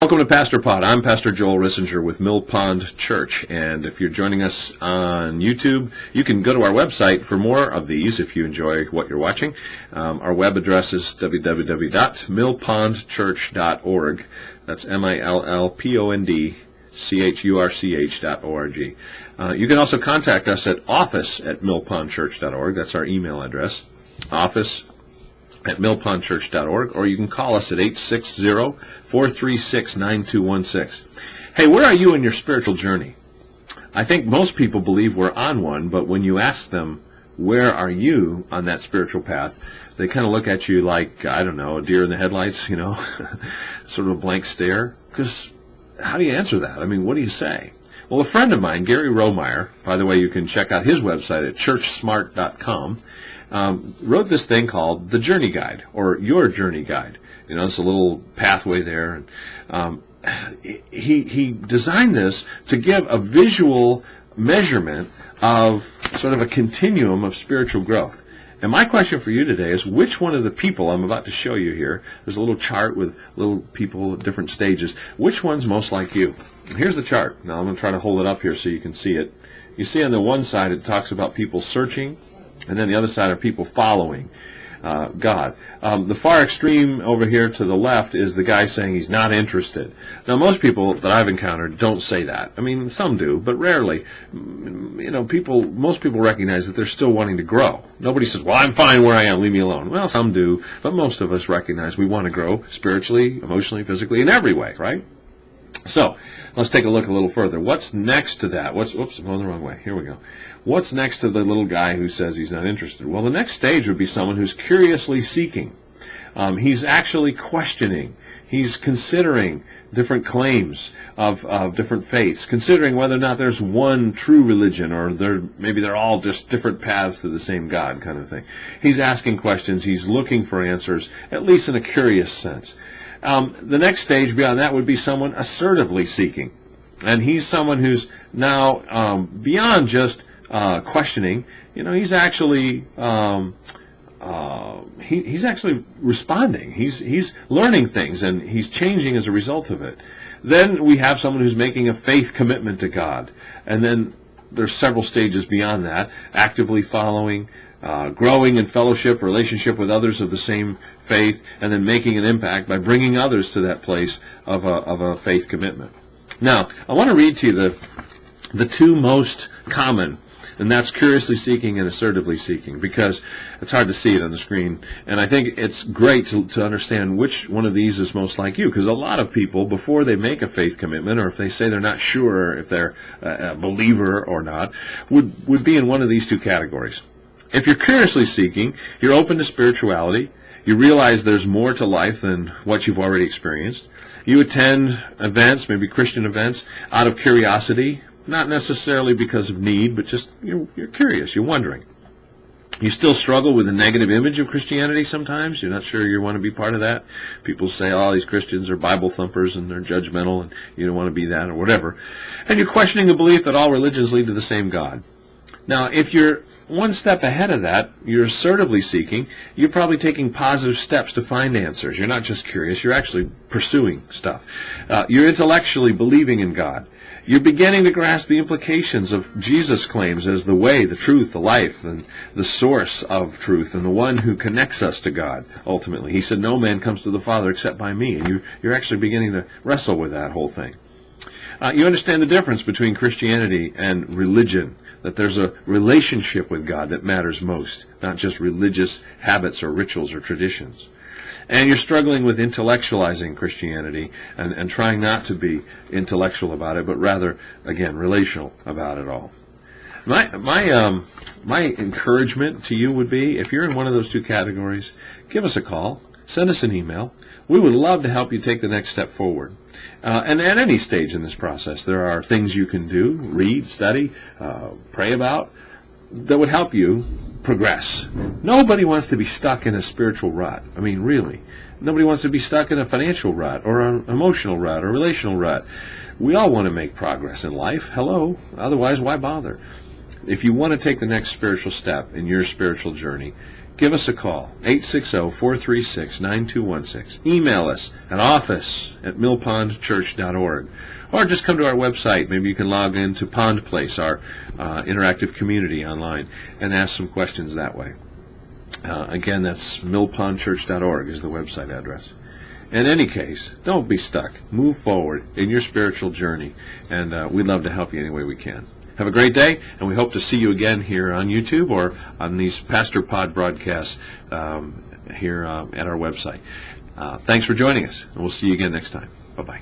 Welcome to Pastor Pod. I'm Pastor Joel Rissinger with Mill Pond Church, and if you're joining us on YouTube, you can go to our website for more of these if you enjoy what you're watching. Our web address is www.millpondchurch.org. That's millpondchurch.org. You can also contact us at office@millpondchurch.org. That's our email address, office@millpondchurch.org, or you can call us at 860-436-9216. Hey, where are you in your spiritual journey? I think most people believe we're on one, but when you ask them, where are you on that spiritual path, they kind of look at you like, I don't know, a deer in the headlights, sort of a blank stare. Because how do you answer that? I mean, what do you say? Well, a friend of mine, Gary Romeyer, by the way, you can check out his website at churchsmart.com, wrote this thing called The Journey Guide, or Your Journey Guide. It's a little pathway there. He designed this to give a visual measurement of sort of a continuum of spiritual growth. And my question for you today is, which one of the people I'm about to show you here, there's a little chart with little people at different stages, which one's most like you? And here's the chart. Now I'm going to try to hold it up here so you can see it. You see on the one side it talks about people searching, and then the other side are people following God. The far extreme over here to the left is the guy saying he's not interested. Now, most people that I've encountered don't say that. I mean, some do, but rarely. Most people recognize that they're still wanting to grow. Nobody says, well, I'm fine where I am, leave me alone. Well, some do, but most of us recognize we want to grow spiritually, emotionally, physically, in every way, right? So, let's take a look a little further. What's next to that? Whoops, I'm going the wrong way. Here we go. What's next to the little guy who says he's not interested? Well, the next stage would be someone who's curiously seeking. He's actually questioning. He's considering different claims of different faiths, considering whether or not there's one true religion, or maybe they're all just different paths to the same God kind of thing. He's asking questions. He's looking for answers, at least in a curious sense. The next stage beyond that would be someone assertively seeking. And he's someone who's now beyond just questioning. He's actually he's actually responding. He's learning things, and he's changing as a result of it. Then we have someone who's making a faith commitment to God. And then there's several stages beyond that: actively following, growing in fellowship, relationship with others of the same faith, and then making an impact by bringing others to that place of a faith commitment. Now, I want to read to you the two most common, and that's curiously seeking and assertively seeking, because it's hard to see it on the screen. And I think it's great to understand which one of these is most like you, because a lot of people, before they make a faith commitment, or if they say they're not sure if they're a believer or not, would be in one of these two categories. If you're curiously seeking, you're open to spirituality. You realize there's more to life than what you've already experienced. You attend events, maybe Christian events, out of curiosity, not necessarily because of need, but just you're curious, you're wondering. You still struggle with a negative image of Christianity sometimes. You're not sure you want to be part of that. People say, oh, these Christians are Bible thumpers and they're judgmental, and you don't want to be that, or whatever. And you're questioning the belief that all religions lead to the same God. Now, if you're one step ahead of that, you're assertively seeking, you're probably taking positive steps to find answers. You're not just curious, you're actually pursuing stuff. You're intellectually believing in God. You're beginning to grasp the implications of Jesus' claims as the way, the truth, the life, and the source of truth, and the one who connects us to God, ultimately. He said, no man comes to the Father except by me. And you're actually beginning to wrestle with that whole thing. You understand the difference between Christianity and religion, that there's a relationship with God that matters most, not just religious habits or rituals or traditions. And you're struggling with intellectualizing Christianity and trying not to be intellectual about it, but rather, again, relational about it all. My encouragement to you would be, if you're in one of those two categories, give us a call, send us an email. We would love to help you take the next step forward. And at any stage in this process, there are things you can do, read, study, pray about, that would help you progress. Nobody wants to be stuck in a spiritual rut. I mean, really. Nobody wants to be stuck in a financial rut or an emotional rut or relational rut. We all want to make progress in life. Hello. Otherwise, why bother? If you want to take the next spiritual step in your spiritual journey, give us a call, 860-436-9216. Email us at office@millpondchurch.org. Or just come to our website. Maybe you can log into Pond Place, our interactive community online, and ask some questions that way. Again, that's millpondchurch.org is the website address. In any case, don't be stuck. Move forward in your spiritual journey, and we'd love to help you any way we can. Have a great day, and we hope to see you again here on YouTube or on these Pastor Pod broadcasts here at our website. Thanks for joining us, and we'll see you again next time. Bye-bye.